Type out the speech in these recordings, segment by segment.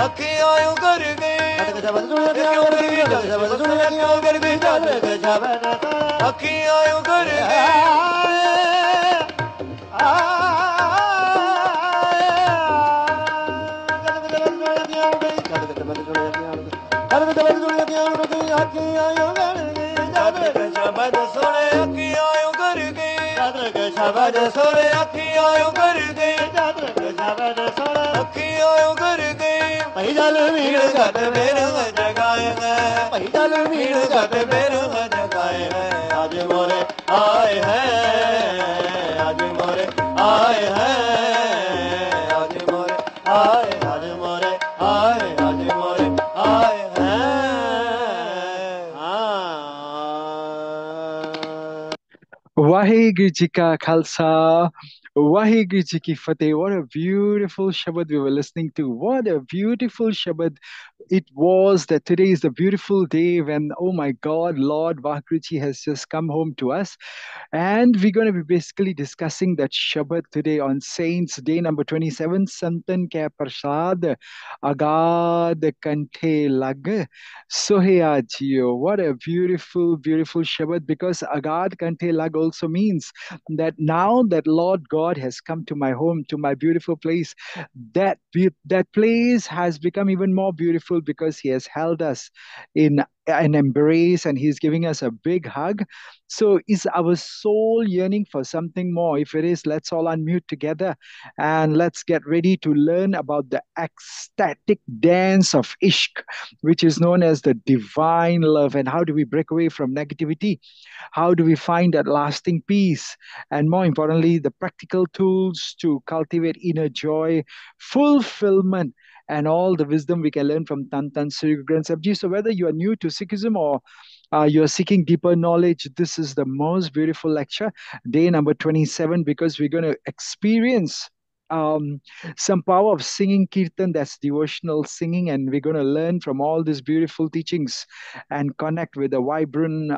ਅੱਖੀਆਂ ਯੂੰ ਕਰ ਗਈ ਕਿਉਂ ਗਈ ਸ਼ਬਦ ਸੁਣਿਆ ਕਿਉਂ ਕਰ ਗਈ ਅੱਖੀਆਂ ਯੂੰ ਕਰ ਸ਼ਬਦ ਸੁਣੇ ਅੱਖੀਆਂ ਯੂੰ ਕਰ ਗਈ ਸ਼ਬਦ ਸੁਣੇ ਅੱਖੀਆਂ ਯੂੰ ਕਰ ਗਈ ਸ਼ਬਦ ਸੁਣੇ ਅੱਖੀਆਂ ਯੂੰ ਕਰ ਗਈ ਭਈ ਜਲ ਵੀੜ ਘਟ ਮੇਰ ਜਗਾਏ ਹੈ ਭਈ ਜਲ ਵੀੜ ਘਟ ਮੇਰ ਜਗਾਏ ਹੈ ਅੱਜ ਮੋਰੇ ਆਏ ਹੈ ਅੱਜ ਮੋਰੇ ਆਏ ਹੈ ਅੱਜ ਮੋਰੇ ਆਏ ਅੱਜ ਮੋਰੇ ਆਏ ਅੱਜ ਮੋਰੇ ਆਏ ਹੈ Waheguru Ji Ka Khalsa, Waheguru Ji Ki Fateh. What a beautiful Shabad we were listening to. What a beautiful Shabad it was that today is the beautiful day when, oh my God, Lord Waheguru Ji has just come home to us. And we're going to be basically discussing that Shabad today on Saints Day number 27, Santan Ke Parasaadh, Agaadh Kanthe Lag, Sohiaa jeeau. What a beautiful, beautiful Shabad, because Agaadh Kanthe Lag also means that now that Lord God has come to my home, to my beautiful place, that place has become even more beautiful because he has held us in an embrace and he's giving us a big hug. So is our soul yearning for something more? If it is, let's all unmute together and let's get ready to learn about the ecstatic dance of Ishq, which is known as the divine love. And how do we break away from negativity? How do we find that lasting peace? And more importantly, the practical tools to cultivate inner joy, fulfillment, and all the wisdom we can learn from Tan Sri Guru Granth Sahib Ji. So whether you are new to Sikhism or you're seeking deeper knowledge, this is the most beautiful lecture, day number 27, because we're going to experience some power of singing kirtan, that's devotional singing, and we're going to learn from all these beautiful teachings and connect with a vibrant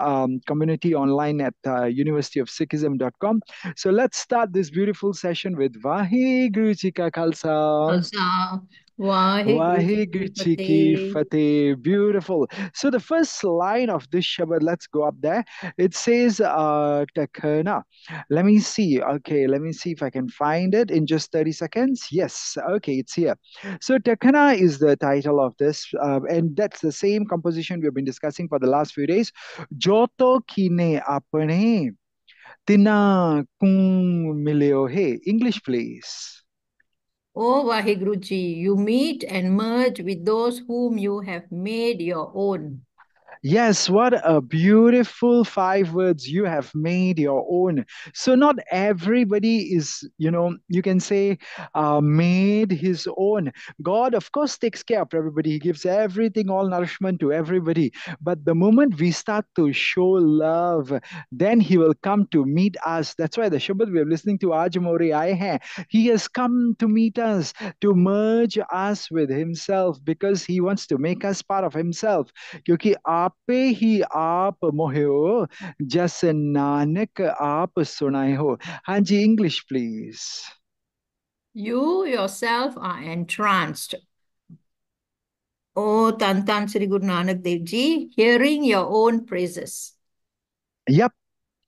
community online at universityofsikhism.com. So let's start this beautiful session with Waheguru Ji Ka Khalsa. Waheguru Ji Ki Fateh. Beautiful. So the first line of this Shabad, let's go up there. It says Takhana. Let me see. Okay, let me see if I can find it in just 30 seconds. Yes, okay, it's here. So Takhana is the title of this, and that's the same composition we've been discussing for the last few days. Joto kine apne tina kung mileo he. English, please. O Waheguru Ji, you meet and merge with those whom you have made your own. Yes, what a beautiful 5 words, you have made your own. So not everybody is, you can say, made his own. God, of course, takes care of everybody. He gives everything, all nourishment to everybody. But the moment we start to show love, then he will come to meet us. That's why the Shabad we are listening to, Aaj More Aaye Hain, he has come to meet us, to merge us with himself, because he wants to make us part of himself. क्योंकि आपे ही आप मोहे हो जैसे नानक आप सुनाए हो. हाँ जी, English, please. You yourself are entranced, O Tan Sri Guru Nanak Dev Ji, hearing your own praises. Yep.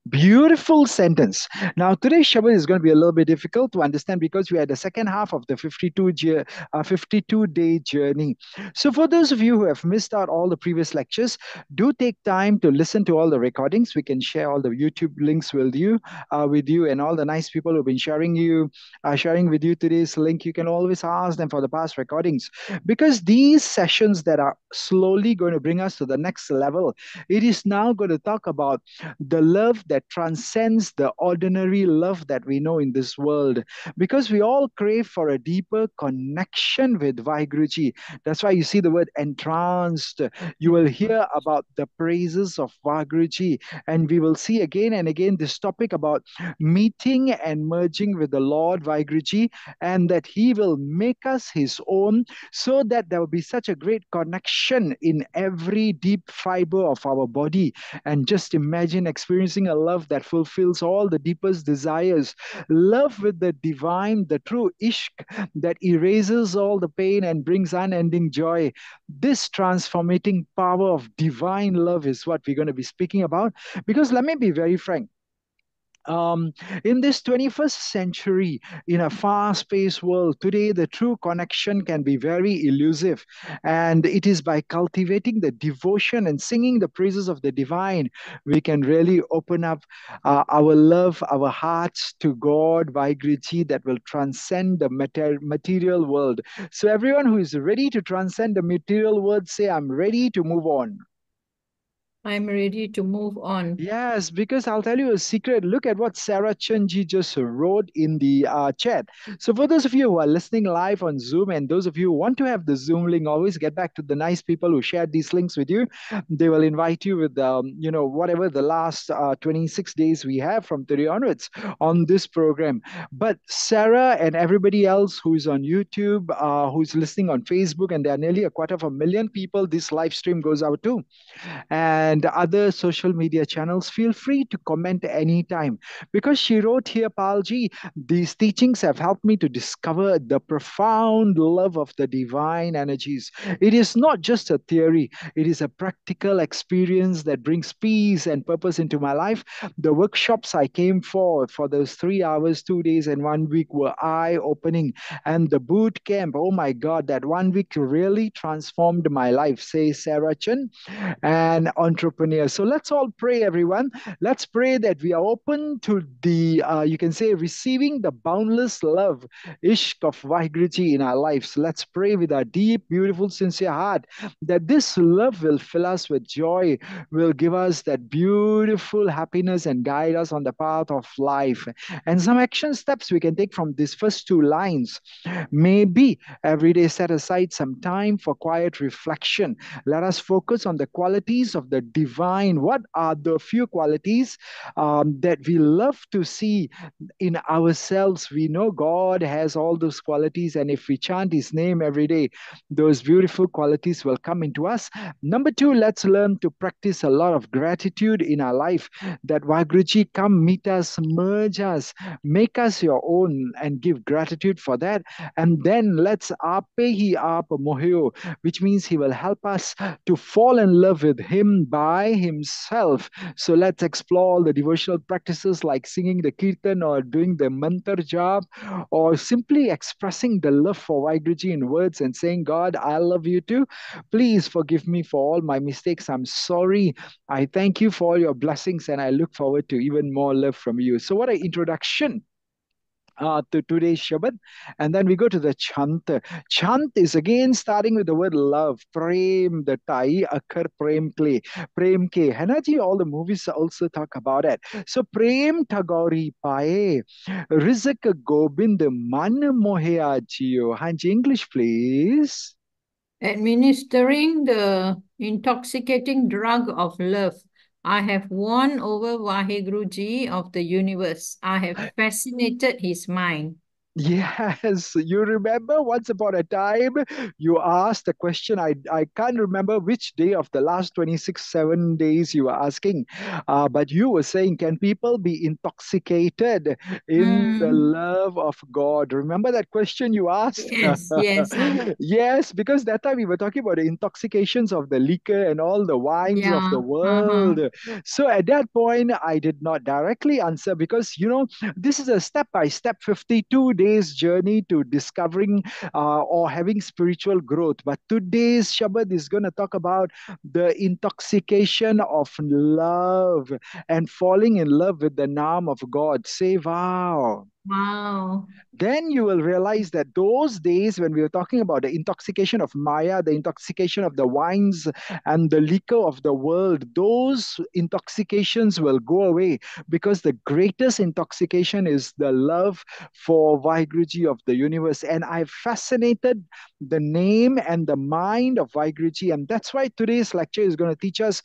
Beautiful sentence. Now, today's Shabad is going to be a little bit difficult to understand because we are the second half of the 52-day journey. So for those of you who have missed out all the previous lectures, do take time to listen to all the recordings. We can share all the YouTube links with you, and all the nice people who have been sharing with you today's link. You can always ask them for the past recordings, because these sessions that are slowly going to bring us to the next level, it is now going to talk about the love that transcends the ordinary love that we know in this world, because we all crave for a deeper connection with Waheguru Ji. That's why you see the word entranced. You will hear about the praises of Waheguru Ji, and we will see again and again this topic about meeting and merging with the Lord Waheguru Ji, and that he will make us his own, so that there will be such a great connection connection in every deep fiber of our body. And just imagine experiencing a love that fulfills all the deepest desires. Love with the divine, the true ishq that erases all the pain and brings unending joy. This transformating power of divine love is what we're going to be speaking about. Because let me be very frank, um, in this 21st century, in a fast paced world, today the true connection can be very elusive. And it is by cultivating the devotion and singing the praises of the divine, we can really open up our love, our hearts to God, Vaiguruji, that will transcend the material world. So, everyone who is ready to transcend the material world, say, I'm ready to move on. I'm ready to move on. Yes, because I'll tell you a secret. Look at what Sarah Chenji just wrote in the chat. So, for those of you who are listening live on Zoom, and those of you who want to have the Zoom link, always get back to the nice people who shared these links with you. They will invite you with, whatever the last 26 days we have from today onwards on this program. But Sarah and everybody else who is on YouTube, who's listening on Facebook, and there are nearly 250,000 people this live stream goes out to, and other social media channels, feel free to comment anytime. Because she wrote here, Palji, these teachings have helped me to discover the profound love of the divine energies. It is not just a theory, it is a practical experience that brings peace and purpose into my life. The workshops I came for those 3 hours, 2 days, and 1 week were eye opening. And the boot camp, oh my God, that 1 week really transformed my life, says Sarah Chen, and entrepreneur. So let's all pray, everyone. Let's pray that we are open to the, you can say, receiving the boundless love, ishq of Vaiguruji in our lives. Let's pray with our deep, beautiful, sincere heart that this love will fill us with joy, will give us that beautiful happiness and guide us on the path of life. And some action steps we can take from these first two lines. Maybe every day set aside some time for quiet reflection. Let us focus on the qualities of the divine. What are the few qualities that we love to see in ourselves? We know God has all those qualities, and if we chant His name every day, those beautiful qualities will come into us. Number two, let's learn to practice a lot of gratitude in our life. That Vaiguruji, come meet us, merge us, make us your own, and give gratitude for that. And then let's ape hi aap mohyo, which means He will help us to fall in love with Him by Himself. So let's explore all the devotional practices like singing the kirtan or doing the mantra jap, or simply expressing the love for Vaiguruji in words and saying, God, I love you too. Please forgive me for all my mistakes. I'm sorry. I thank you for all your blessings, and I look forward to even more love from you. So, what an introduction to today's Shabad. And then we go to the chant. Chant is again starting with the word love. Prem, the Tai, Akhar Prem Kle. Prem Ke. Hanaji, all the movies also talk about it. So Prem Tagori Pae. Rizak Gobind Man Mohea Jio. Hanji, English, please. Administering the intoxicating drug of love, I have won over Waheguru of the universe. I have fascinated his mind. Yes, you remember once upon a time you asked a question. I can't remember which day of the last 26, 7 days you were asking, but you were saying, can people be intoxicated in the Mm, love of God? Remember that question you asked? yes, yes. Yes, because that time we were talking about the intoxications of the liquor and all the wines of the Yeah. world. So at that point, I did not directly answer because, this is a step by step 52 days journey to discovering or having spiritual growth. But today's Shabad is going to talk about the intoxication of love and falling in love with the name of God. Say, wow. Wow. Then you will realize that those days when we were talking about the intoxication of Maya, the intoxication of the wines and the liquor of the world, those intoxications will go away because the greatest intoxication is the love for Vaiguruji of the universe. And I've fascinated the name and the mind of Vaiguruji. And that's why today's lecture is going to teach us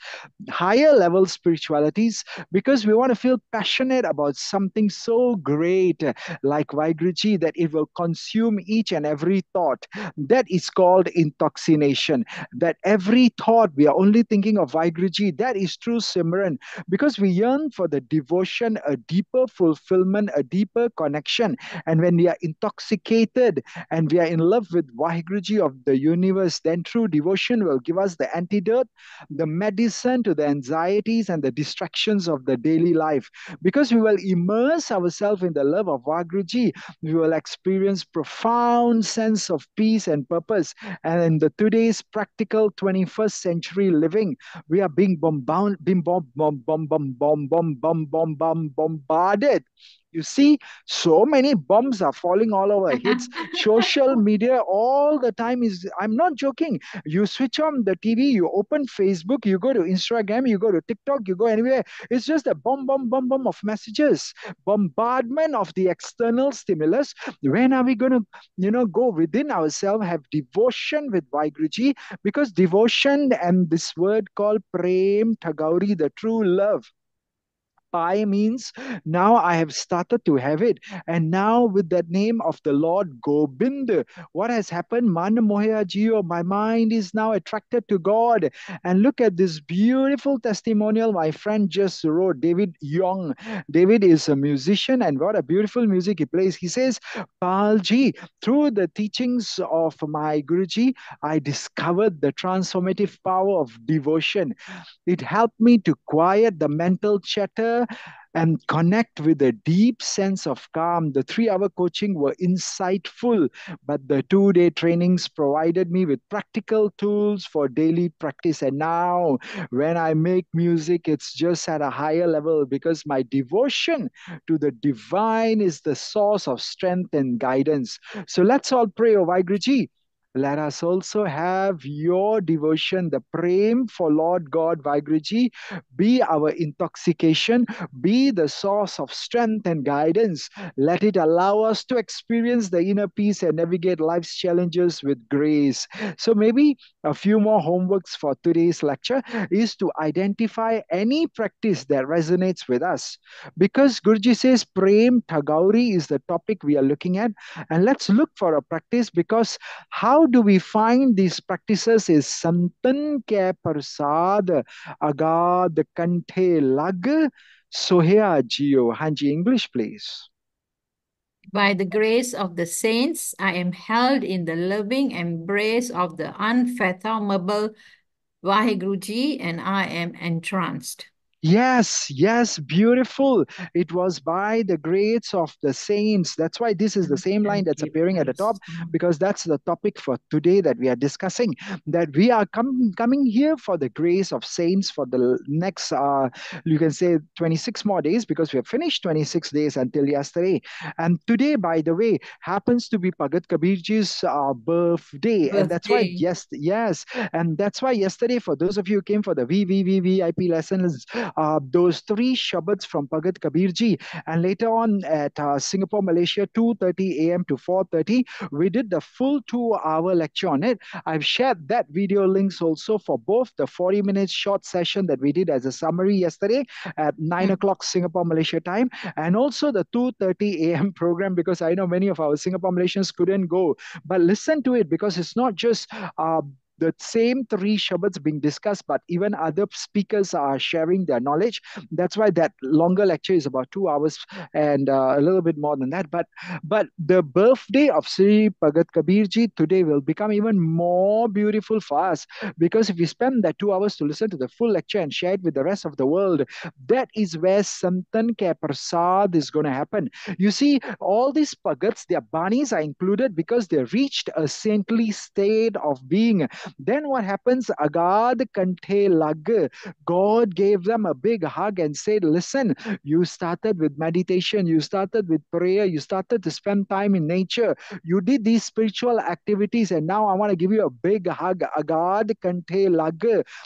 higher level spiritualities, because we want to feel passionate about something so great. like Vaiguruji, that it will consume each and every thought. That is called intoxication. That every thought we are only thinking of Vaiguruji, that is true Simran, because we yearn for the devotion, a deeper fulfillment, a deeper connection. And when we are intoxicated and we are in love with Waheguru of the universe, then true devotion will give us the antidote, the medicine to the anxieties and the distractions of the daily life. Because we will immerse ourselves in the love of Waheguru, we will experience profound sense of peace and purpose. And in the today's practical 21st century living, we are being bombarded. You see, so many bombs are falling all over our heads. Social media all the time is, I'm not joking. You switch on the TV, you open Facebook, you go to Instagram, you go to TikTok, you go anywhere. It's just a bomb of messages, bombardment of the external stimulus. When are we going to, go within ourselves, have devotion with Vaiguruji? Because devotion and this word called prem, Thagauri, the true love, Pi means now I have started to have it. And now with the name of the Lord Gobind, what has happened? Man Mohaya Jeeau, my mind is now attracted to God. And look at this beautiful testimonial my friend just wrote, David Young. David is a musician, and what a beautiful music he plays. He says, Palji, through the teachings of my Guruji, I discovered the transformative power of devotion. It helped me to quiet the mental chatter and connect with a deep sense of calm. The 3-hour coaching were insightful, but the 2-day trainings provided me with practical tools for daily practice. And now, when I make music, it's just at a higher level because my devotion to the divine is the source of strength and guidance. So let's all pray, O Vaiguruji. Let us also have your devotion, the prem for Lord God Vaiguruji, be our intoxication, be the source of strength and guidance. Let it allow us to experience the inner peace and navigate life's challenges with grace. So maybe a few more homeworks for today's lecture is to identify any practice that resonates with us. Because Guruji says prem Thagauri is the topic we are looking at. And let's look for a practice, because how do we find these practices is santan ke parasaadh, agaadh kanthe lag, sohiaa jeeau. Hanji, English, please. By the grace of the saints, I am held in the loving embrace of the unfathomable Waheguru, and I am entranced. Yes, beautiful. It was by the grace of the saints. That's why this is the same line that's appearing at the top, because that's the topic for today that we are discussing. That we are coming here for the grace of saints for the next, you can say 26 more days, because we have finished 26 days until yesterday. And today, by the way, happens to be Bhagat Kabirji's birthday. And that's why, yes. And that's why yesterday, for those of you who came for the VIP lessons, those 3 Shabads from Bhagat Kabirji, and later on at Singapore, Malaysia, 2:30 a.m. to 4:30, we did the full 2-hour lecture on it. I've shared that video links also for both the 40 minutes short session that we did as a summary yesterday at 9 o'clock Singapore, Malaysia time, and also the 2:30 a.m. program, because I know many of our Singapore Malaysians couldn't go. But listen to it, because it's not just the same 3 Shabads being discussed, but even other speakers are sharing their knowledge. That's why that longer lecture is about 2 hours and a little bit more than that. But the birthday of Sri Bhagat Kabirji today will become even more beautiful for us, because if we spend that 2 hours to listen to the full lecture and share it with the rest of the world, that is where Santan Ke Prasad is going to happen. You see, all these Bhagats, their banis are included because they reached a saintly state of being. Then what happens? Agaadh kanthe lag. God gave them a big hug and said, listen, you started with meditation, you started with prayer, you started to spend time in nature, you did these spiritual activities, and now I want to give you a big hug. Agaadh kanthe lag.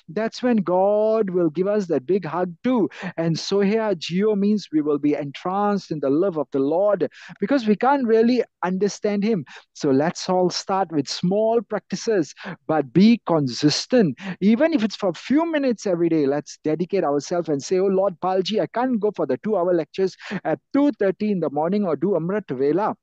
That's when God will give us that big hug too. And sohiaa jeeau means we will be entranced in the love of the Lord, because we can't really understand him. So let's all start with small practices, but but be consistent. Even if it's for a few minutes every day, let's dedicate ourselves and say, oh Lord Palji, I can't go for the 2 hour lectures at 2:30 in the morning or do Amrit Vela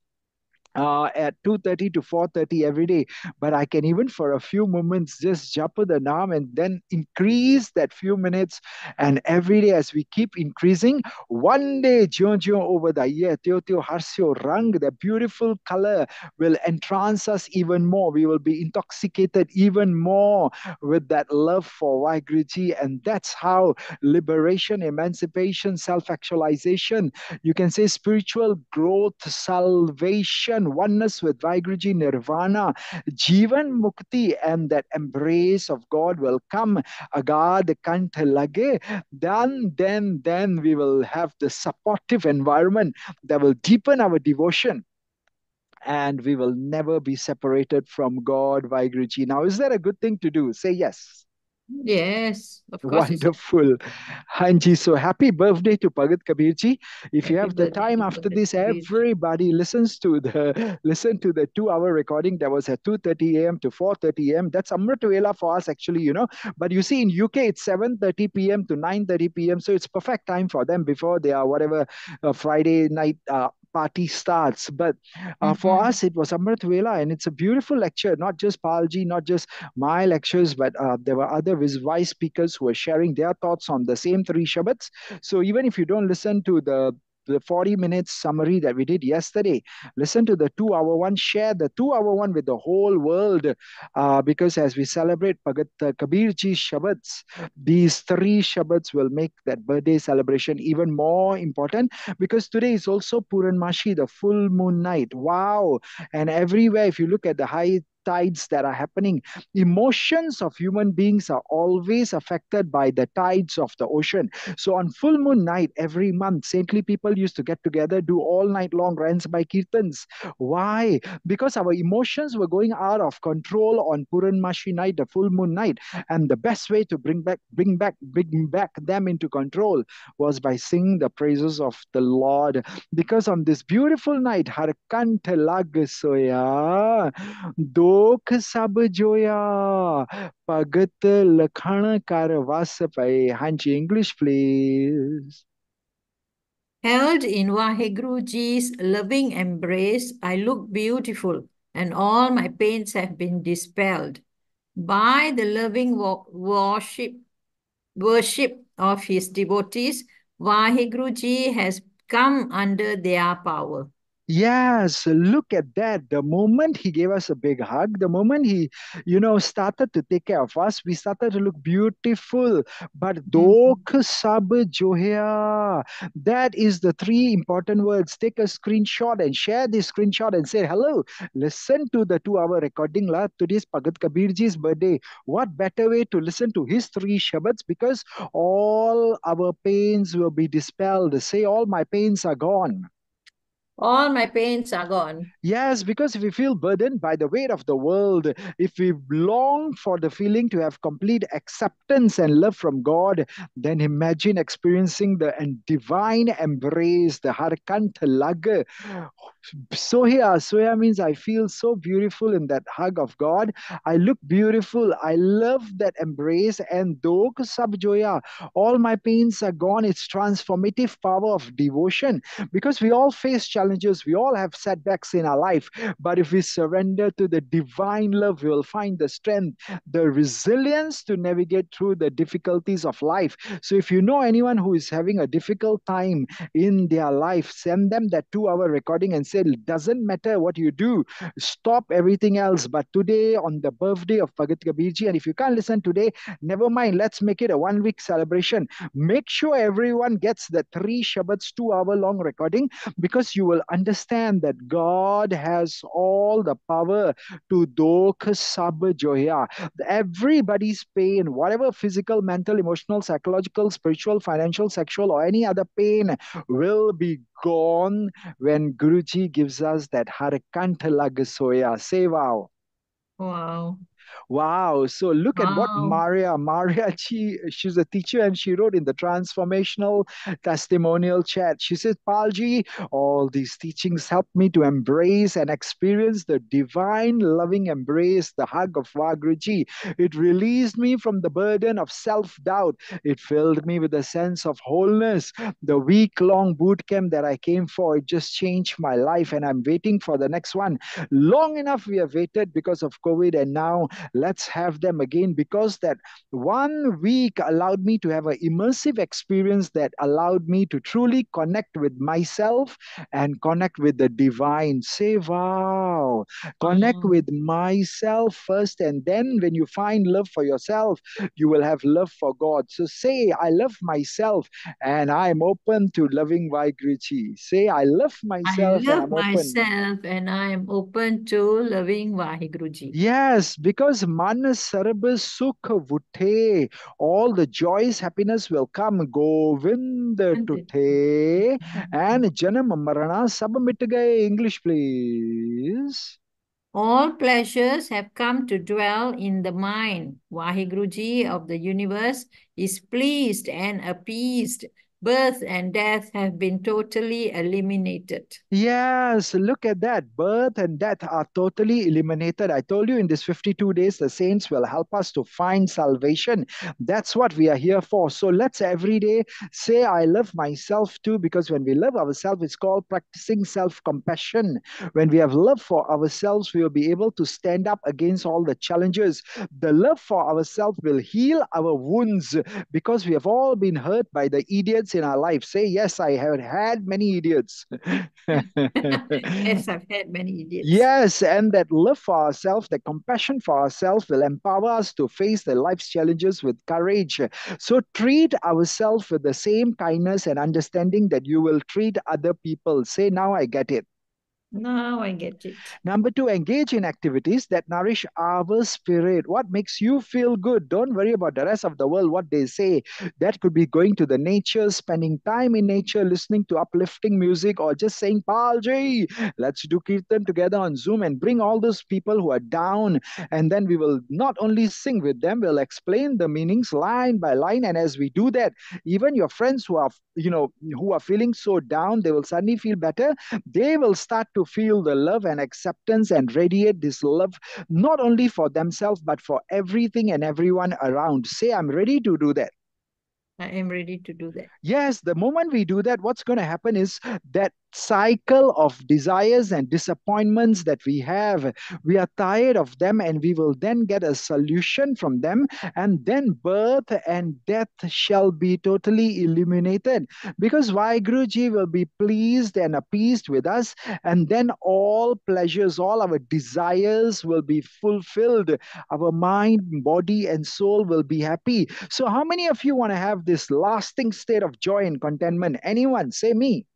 at 2:30 to 4:30 every day, but I can even for a few moments just japa the naam and then increase that few minutes. And every day as we keep increasing, one day jeeau over the year teo teo harsyo rang, the beautiful color will entrance us even more. We will be intoxicated even more with that love for Waheguru, and that's how liberation, emancipation, self-actualization, you can say spiritual growth, salvation, oneness with Vaiguruji, nirvana, Jivan Mukti, and that embrace of God will come. Agaadh kant lage. Then we will have the supportive environment that will deepen our devotion. And we will never be separated from God, Vaiguruji. Now, is that a good thing to do? Say yes. Yes, of course it's Wonderful. Hanji, so happy birthday to Bhagat Kabirji. If you happy have the birthday time to after Bhagat this, Kabir. everybody listen to the 2 hour recording that was at 2:30 a.m. to 4:30 a.m. That's Amrit Vela for us, actually, you know. But you see, in UK, it's 7:30 p.m. to 9:30 p.m. So it's perfect time for them before their whatever Friday night party starts. But for Mhm. us, it was Amrit Vela, and it's a beautiful lecture, not just Palji, not just my lectures, but there were other wise speakers who were sharing their thoughts on the same three Shabbats. So even if you don't listen to the 40 minutes summary that we did yesterday, listen to the 2 hour one, share the 2 hour one with the whole world, because as we celebrate Bhagat Kabirji's Shabbats, these three Shabbats will make that birthday celebration even more important, because today is also Puranmashi, the full moon night. Wow. And everywhere, if you look at the high tides that are happening, emotions of human beings are always affected by the tides of the ocean. So on full moon night every month, saintly people used to get together, do all night long rants by kirtans. Why? Because our emotions were going out of control on Puranmashi night, the full moon night, and the best way to bring back them into control was by singing the praises of the Lord. Because on this beautiful night, har kant lag soya, दोख सब जोया, भगत लखन कर वस पे. Hanji, English, please. Held in Waheguruji's loving embrace, I look beautiful, and all my pains have been dispelled. By the loving worship of his devotees, Waheguruji has come under their power. Yes, look at that. The moment he gave us a big hug, the moment he, started to take care of us, we started to look beautiful. But Mhm. dokh sab johya, that is the three important words. Take a screenshot and share this screenshot and say, hello, listen to the 2 hour recording. Today's Bhagat Kabirji's birthday. What better way to listen to his three Shabbats? Because all our pains will be dispelled. Say, all my pains are gone. All my pains are gone. Yes, because if we feel burdened by the weight of the world, if we long for the feeling to have complete acceptance and love from God, then imagine experiencing the divine embrace, the harkant lag. Sohiaa means I feel so beautiful in that hug of God. I look beautiful. I love that embrace. And dok sab joya, all my pains are gone. It's transformative power of devotion, because we all face challenges, we all have setbacks in our life, but if we surrender to the divine love, we will find the strength, the resilience to navigate through the difficulties of life. So if you know anyone who is having a difficult time in their life, send them that 2 hour recording and say, it doesn't matter what you do, stop everything else, but today on the birthday of Bhagat Kabirji, and if you can't listen today, never mind, let's make it a 1 week celebration. Make sure everyone gets the three Shabbats 2 hour long recording, because you will understand that God has all the power to dokh sab joya. Everybody's pain, whatever physical, mental, emotional, psychological, spiritual, financial, sexual, or any other pain, will be gone when Guruji gives us that harkant lag soya. Say wow. Wow. Wow. So look at what Wow. Maria, she's a teacher and she wrote in the transformational testimonial chat. She says, Palji, all these teachings helped me to embrace and experience the divine loving embrace, the hug of Waheguru. It released me from the burden of self-doubt. It filled me with a sense of wholeness. The week-long boot camp that I came for, it just changed my life and I'm waiting for the next one. Long enough we have waited because of COVID and now let's have them again because that 1 week allowed me to have an immersive experience that allowed me to truly connect with myself and connect with the divine. Say, wow, connect Wow. with myself first, and then when you find love for yourself, you will have love for God. So say, I love myself and I'm open to loving Vaiguruji. Say, I love I myself and love I'm open. myself and I am open to loving Waheguru. Yes, because manas sarabas sukha vuthe, all the joys, happiness will come. Govinda tuthe and janam marana sab mit gaye. English, please. All pleasures have come to dwell in the mind. Waheguru of the universe is pleased and appeased. Birth and death have been totally eliminated. Yes, look at that. Birth and death are totally eliminated. I told you in this 52 days, the saints will help us to find salvation. That's what we are here for. So let's every day say, I love myself too, because when we love ourselves, it's called practicing self compassion. When we have love for ourselves, we will be able to stand up against all the challenges. The love for ourselves will heal our wounds because we have all been hurt by the idiots in our life. Say, yes, I have had many idiots. Yes, I've had many idiots. Yes, and that love for ourselves, the compassion for ourselves will empower us to face the life's challenges with courage. So treat ourselves with the same kindness and understanding that you will treat other people. Say, now I get it. Now I get it. Number two, engage in activities that nourish our spirit. What makes you feel good? Don't worry about the rest of the world, what they say. That could be going to the nature, spending time in nature, listening to uplifting music, or just saying, Palji, let's do Kirtan together on Zoom and bring all those people who are down. And then we will not only sing with them, we'll explain the meanings line by line. And as we do that, even your friends who are, who are feeling so down, they will suddenly feel better. They will start to feel the love and acceptance and radiate this love not only for themselves but for everything and everyone around. Say, I'm ready to do that. I am ready to do that. Yes, the moment we do that, what's going to happen is that cycle of desires and disappointments that we are tired of them, and we will then get a solution from them, and then birth and death shall be totally eliminated because Vaiguruji will be pleased and appeased with us, and then all pleasures, all our desires will be fulfilled. Our mind, body, and soul will be happy. So, how many of you want to have this lasting state of joy and contentment? Anyone? Say me.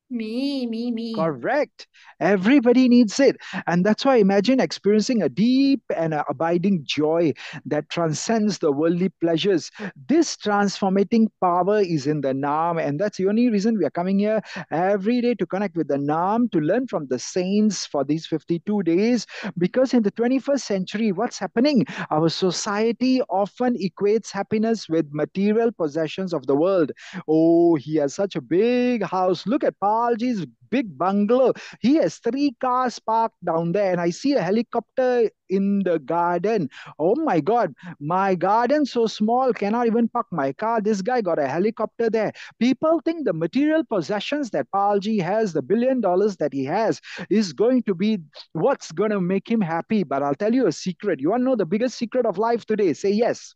Me. Correct. Everybody needs it. And that's why imagine experiencing a deep and a abiding joy that transcends the worldly pleasures. This transformating power is in the Naam. And that's the only reason we are coming here every day to connect with the Naam, to learn from the saints for these 52 days. Because in the 21st century, what's happening? Our society often equates happiness with material possessions of the world. Oh, he has such a big house. Look at Palji's big bungalow. He has 3 cars parked down there, and I see a helicopter in the garden. Oh my God, my garden so small, cannot even park my car. This guy got a helicopter there. People think the material possessions that Palji has, the $1 billion that he has, is going to be what's going to make him happy. But I'll tell you a secret. You want to know the biggest secret of life today? Say yes.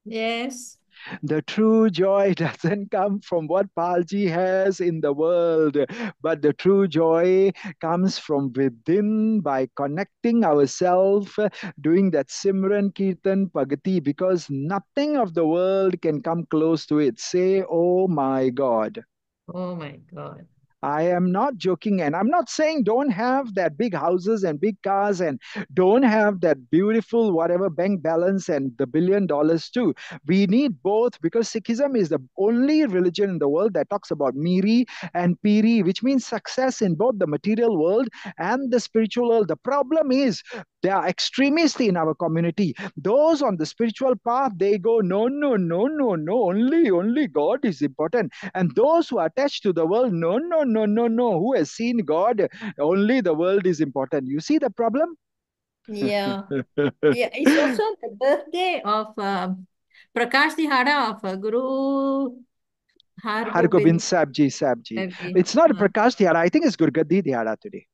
Yes. The true joy doesn't come from what Palji has in the world, but the true joy comes from within by connecting ourselves, doing that Simran Kirtan Pagati, because nothing of the world can come close to it. Say, oh my God. Oh my God. I am not joking, and I'm not saying don't have that big houses and big cars and don't have that beautiful whatever bank balance and the $1 billion too. We need both because Sikhism is the only religion in the world that talks about Miri and Piri, which means success in both the material world and the spiritual world. The problem is There are extremists in our community. Those on the spiritual path, they go, no, no, no, no, no, only God is important. And those who are attached to the world, no, no, no, no, no, who has seen God, only the world is important. You see the problem? Yeah. Yeah, it's also the birthday of Prakash Dihara of Guru Hargobind Hargobind Sahib Ji. Sahib Ji. It's not Prakash Dihara. I think it's Gurgadi Dihara today.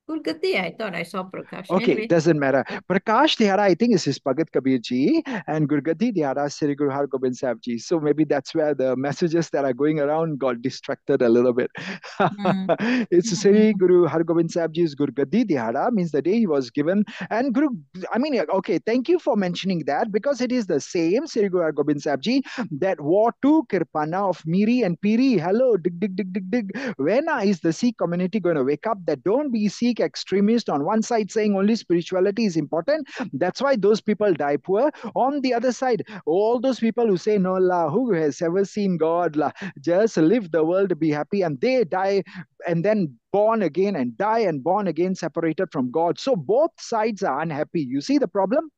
Gurgati, I thought I saw Prakash. Okay, Anyway. doesn't matter. Prakash Dihara, I think, is his Bhagat Kabir ji, and Gurgadi Dihara, Sri Guru Har Gobind Sahib ji. So maybe that's where the messages that are going around got distracted a little bit. Mm. It's Sri Mm. Guru Har Gobind Sahib ji's Gurgadi Dihara, means the day he was given. And Guru, I mean, okay, thank you for mentioning that, because it is the same Sri Guru Har Gobind Sahib ji that wore two kirpana of Miri and Piri. Hello, dig, dig, dig, dig, dig. When is the Sikh community going to wake up that don't be Sikh extremist on one side saying only spirituality is important? That's why those people die poor. On the other side, all those people who say, no, la, who has ever seen God? La, just live the world, be happy, and they die and then born again and die and born again, separated from God. So both sides are unhappy. You see the problem?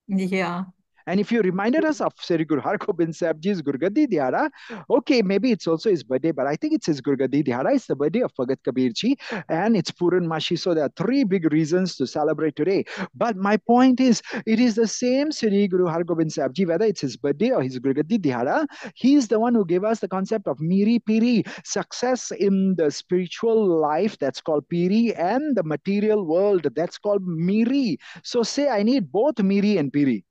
Yeah. And if you reminded us of Sri Guru Har Gobind Sahib Ji's Gurgadi Dihara, okay, maybe it's also his birthday, but I think it's his Gurgadi Dihara. It's the birthday of Bhagat Kabir Ji, and it's Puran Mashi. So there are three big reasons to celebrate today. But my point is, it is the same Sri Guru Har Gobind Sahib Ji, whether it's his birthday or his Gurgadi Dihara. He's the one who gave us the concept of Miri Piri, success in the spiritual life, that's called Piri, and the material world, that's called Miri. So say, I need both Miri and Piri.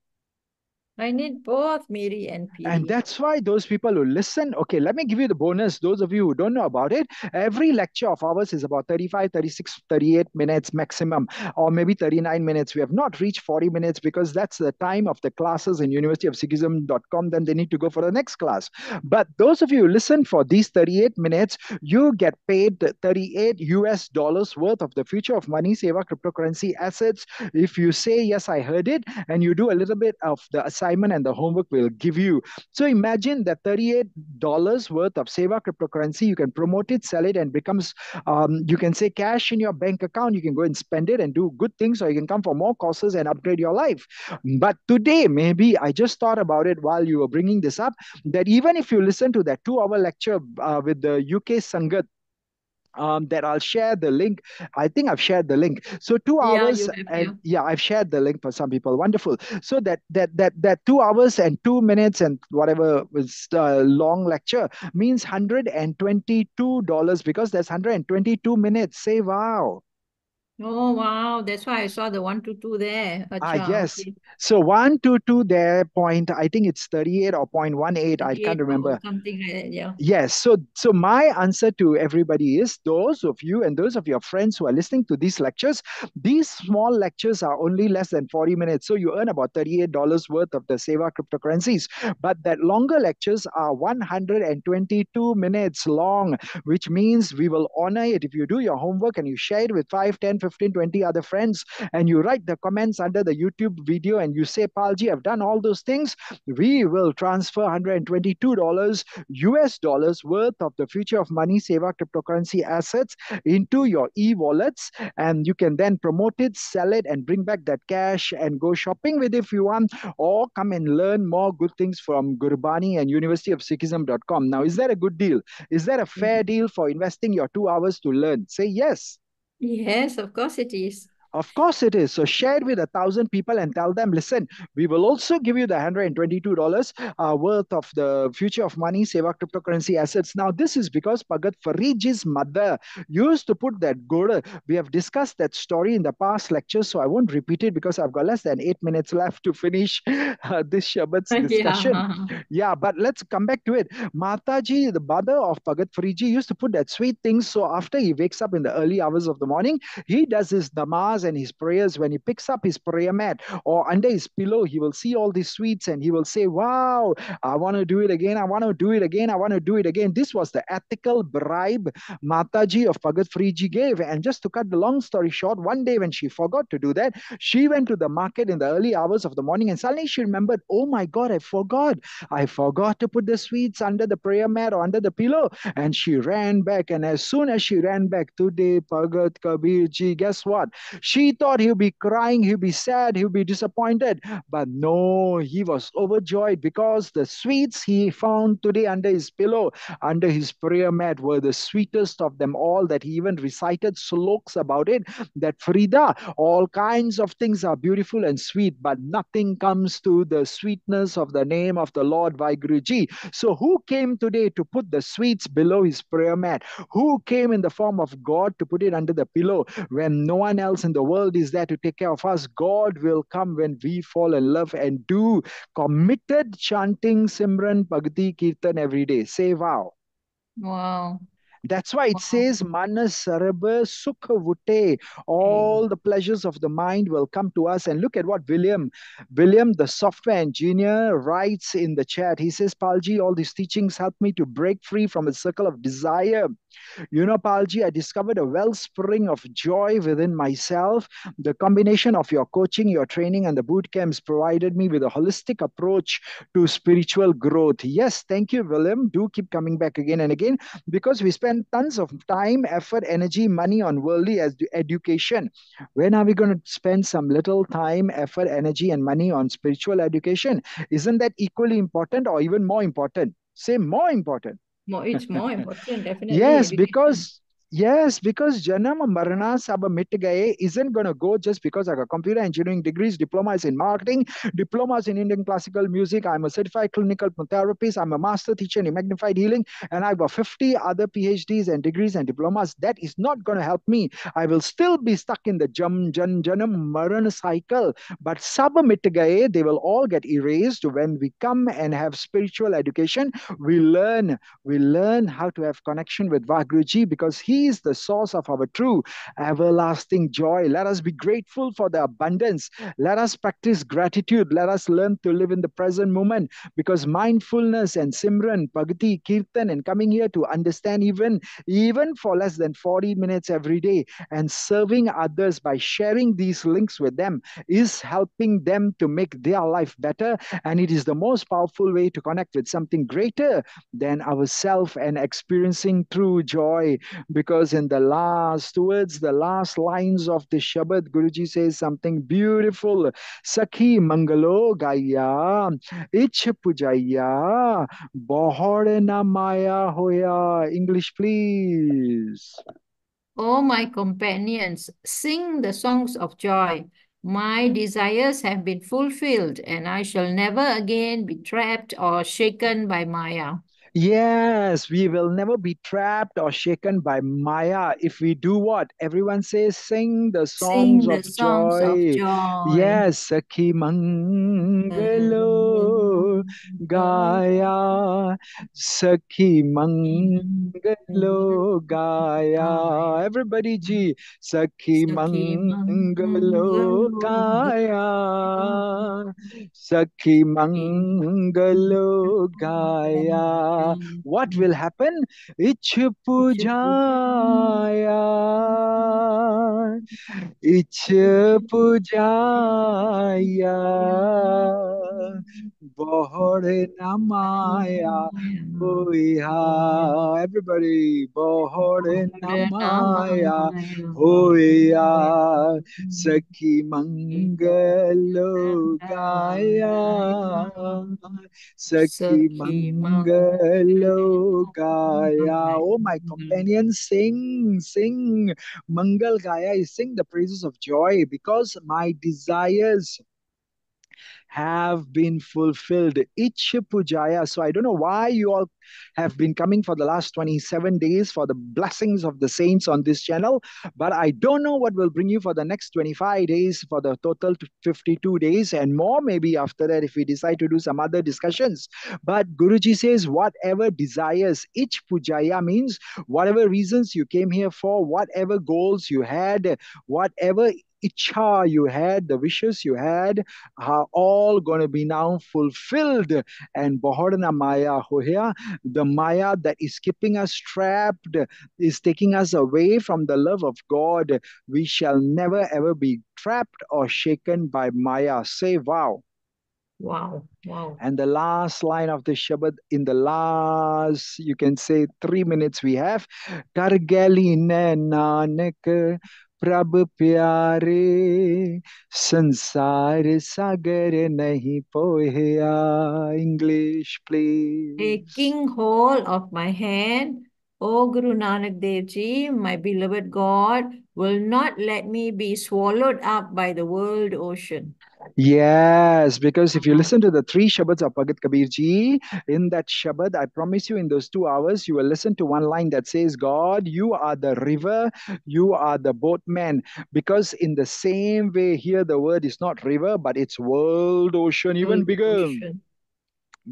I need both Miri and And Piri. that's why those people who listen, okay, let me give you the bonus. Those of you who don't know about it, every lecture of ours is about 35, 36, 38 minutes maximum, or maybe 39 minutes. We have not reached 40 minutes because that's the time of the classes in universityofsikhism.com. Then they need to go for the next class. But those of you who listen for these 38 minutes, you get paid 38 US dollars worth of the future of money, Sewa cryptocurrency assets. If you say, yes, I heard it, and you do a little bit of the assignment and the homework we'll give you. So imagine that $38 worth of Sewa cryptocurrency, you can promote it, sell it, and becomes, you can say, cash in your bank account. You can go and spend it and do good things, or you can come for more courses and upgrade your life. But today, maybe I just thought about it while you were bringing this up, that even if you listen to that 2 hour lecture with the UK Sangat, that I'll share the link. I think I've shared the link. So two Yeah, hours, you have, and yeah. yeah, I've shared the link for some people. Wonderful. So that 2 hours and 2 minutes and whatever was long lecture means $122, because there's 122 minutes. Say wow. Oh, wow. That's why I saw the 122 there. Acha, Yes. okay. So 122 there point, I think it's 38 or 0.18. I can't 38 or remember. something like that, yeah. Yes. So my answer to everybody is, those of you and those of your friends who are listening to these lectures, these small lectures are only less than 40 minutes. So you earn about $38 worth of the Seva cryptocurrencies. But that longer lectures are 122 minutes long, which means we will honor it. If you do your homework and you share it with 5, 10, 15, 20 other friends, and you write the comments under the YouTube video and you say, Palji, I've done all those things, we will transfer $122 US dollars worth of the future of money Seva cryptocurrency assets into your e-wallets, and you can then promote it, sell it, and bring back that cash and go shopping with it if you want, or come and learn more good things from Gurbani and universityofsikhism.com. Now, is that a good deal? Is that a fair deal for investing your 2 hours to learn? Say yes. Yes, of course it is. Of course it is. So share it with 1,000 people and tell them, listen, we will also give you the $122 worth of the future of money, Seva cryptocurrency assets. Now, this is because Bhagat Faridji's mother used to put that goda. We have discussed that story in the past lectures, so I won't repeat it because I've got less than 8 minutes left to finish this Shabbat's discussion. Yeah. Yeah, but let's come back to it. Mataji, the mother of Bhagat Faridji, used to put that sweet things. So after he wakes up in the early hours of the morning, he does his namaz and his prayers. When he picks up his prayer mat or under his pillow, he will see all these sweets and he will say, wow, I want to do it again. I want to do it again. I want to do it again. This was the ethical bribe Mataji of Bhagat Friji gave. And just to cut the long story short, one day when she forgot to do that, she went to the market in the early hours of the morning and suddenly she remembered, oh my God, I forgot. I forgot to put the sweets under the prayer mat or under the pillow. And she ran back. And as soon as she ran back, today, Bhagat Kabir Ji, guess what? She thought he'll be crying, he'll be sad, he'll be disappointed. But no, he was overjoyed because the sweets he found today under his pillow, under his prayer mat, were the sweetest of them all, that he even recited sloks about it, that Frida, all kinds of things are beautiful and sweet, but nothing comes to the sweetness of the name of the Lord Vaheguruji. So who came today to put the sweets below his prayer mat? Who came in the form of God to put it under the pillow? When no one else in the world is there to take care of us, God will come when we fall in love and do committed chanting Simran Bhakti Kirtan every day. Say wow. Wow. That's why it Wow. says Manas Saraba Sukha Vute. Okay. All the pleasures of the mind will come to us. And look at what William, the software engineer, writes in the chat. He says, Palji, all these teachings help me to break free from a circle of desire. You know, Palji, I discovered a wellspring of joy within myself. The combination of your coaching, your training, and the boot camps provided me with a holistic approach to spiritual growth. Yes, thank you, William. Do keep coming back again and again, because we spend tons of time, effort, energy, money on worldly education. When are we going to spend some little time, effort, energy, and money on spiritual education? Isn't that equally important or even more important? Say more important. It's more important, definitely, Yes, education. because Janam Marana Sab Mit Gaye isn't going to go just because I got computer engineering degrees, diplomas in marketing, diplomas in Indian classical music. I'm a certified clinical therapist. I'm a master teacher in magnified healing, and I've got 50 other PhDs and degrees and diplomas. That is not going to help me. I will still be stuck in the Janam Marana cycle. But Sab Mit Gaye, they will all get erased when we come and have spiritual education. We learn how to have connection with Vaheguruji, because he is the source of our true everlasting joy. Let us be grateful for the abundance. Let us practice gratitude. Let us learn to live in the present moment, because mindfulness and Simran, Bhakti, Kirtan, and coming here to understand even for less than 40 minutes every day and serving others by sharing these links with them is helping them to make their life better. And it is the most powerful way to connect with something greater than ourself and experiencing true joy. Because in the last words, the last lines of the Shabad, Guruji says something beautiful. Sakhi Mangalo Gaya, Ich Pujaya, Bohore na Maya Hoya. English, please. Oh, my companions, sing the songs of joy. My desires have been fulfilled, and I shall never again be trapped or shaken by Maya. Yes, we will never be trapped or shaken by Maya if we do what? Everyone says, sing the songs Sing of the songs of joy. joy. Yes, Sakhi Mangalo Gaya, Sakhi Mangalo Gaya. Everybody, Ji, Sakhi Sakhi Mangalo Mangalo Gaya, Sakhi Mangalo Gaya. What will happen? Ich pujaya, ich pujaya, bohore namaya, hoya. Everybody, bohore namaya, hoya. Sakhi mangalo gaya, Sakhi Sakhi Mangalo Gaya. Oh, my companion, sing, sing. Mangal Gaya, sing the praises of joy, because my desires have been fulfilled. Ichha Pujaya. So I don't know why you all have been coming for the last 27 days for the blessings of the saints on this channel, but I don't know what will bring you for the next 25 days, for the total 52 days and more, maybe after that, if we decide to do some other discussions. But Guruji says, whatever desires, Ich Pujaya means whatever reasons you came here for, whatever goals you had, whatever icha you had, the wishes you had, are all going to be now fulfilled. And Bohorana Maya Hoya, the Maya that is keeping us trapped, is taking us away from the love of God. We shall never ever be trapped or shaken by Maya. Say wow. Wow, wow. And the last line of the Shabad, in the last, you can say 3 minutes we have, Targali ne nanak प्रभ प्यारे संसार सागर नहीं पोया. English, please. Taking hold of my hand, O Guru Nanak Dev Ji, my beloved God, will not let me be swallowed up by the world ocean. Yes, because if you Uh-huh. listen to the three Shabads of Bhagat Kabir Ji, in that Shabad, I promise you, in those 2 hours, you will listen to one line that says, God, you are the river, you are the boatman. Because in the same way, here the word is not river, but it's world ocean, even World bigger, ocean.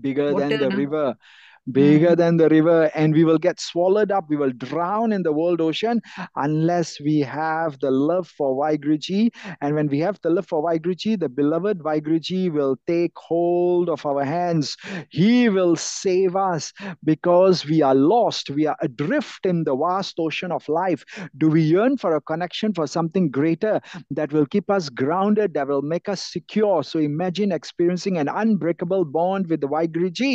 bigger than Water, the na? river, bigger Hmm. than the river, and we will get swallowed up. We will drown in the world ocean unless we have the love for Vaiguruji. And when we have the love for Vaiguruji, the beloved Vaiguruji will take hold of our hands. He will save us because we are lost. We are adrift in the vast ocean of life. Do we yearn for a connection, for something greater that will keep us grounded, that will make us secure? So imagine experiencing an unbreakable bond with the Vaiguruji.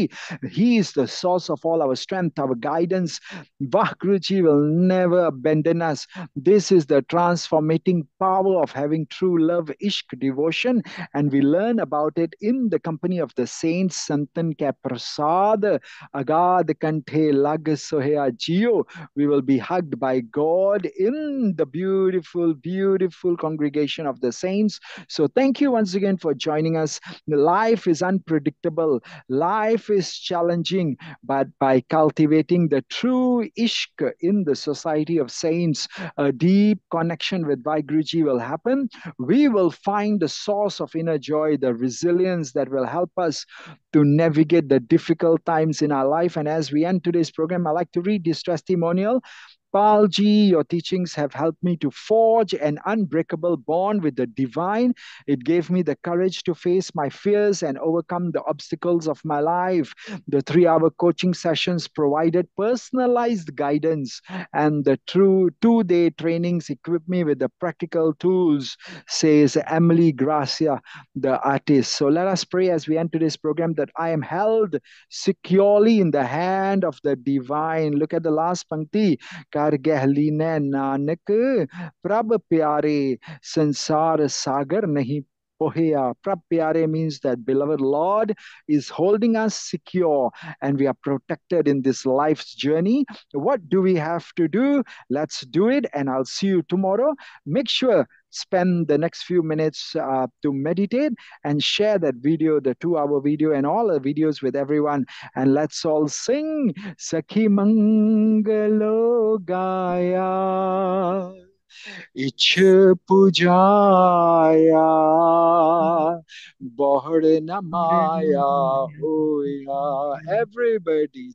He is the source of all our strength, our guidance. Vahguruji will never abandon us. This is the transformating power of having true love, ishq, devotion, and we learn about it in the company of the saints. Santan ka prasaadh, agaadh kanthe lag sohiaa jeeau. We will be hugged by God in the beautiful, beautiful congregation of the saints. So thank you once again for joining us. Life is unpredictable. Life is challenging, but by cultivating the true ishq in the society of saints, a deep connection with Vaiguruji will happen. We will find the source of inner joy, the resilience that will help us to navigate the difficult times in our life. And as we end today's program, I'd like to read this testimonial. Palji, your teachings have helped me to forge an unbreakable bond with the divine. It gave me the courage to face my fears and overcome the obstacles of my life. The 3 hour coaching sessions provided personalized guidance, and the true 2 day trainings equipped me with the practical tools, says Emily Gracia, the artist. So let us pray as we end today's program that I am held securely in the hand of the divine. Look at the last pankti. कर गह लीने नानक प्रभ प्यारे संसार sagar nahi pohya. Prab Pyare means that beloved Lord is holding us secure and we are protected in this life's journey. What do we have to do? Let's do it, and I'll see you tomorrow. Make sure spend the next few minutes to meditate and share that video, the 2 hour video, and all the videos with everyone. And let's all sing Sakhi Mangalo Gaya. Ich pujaya, Bahar Namaya Hoya. Everybody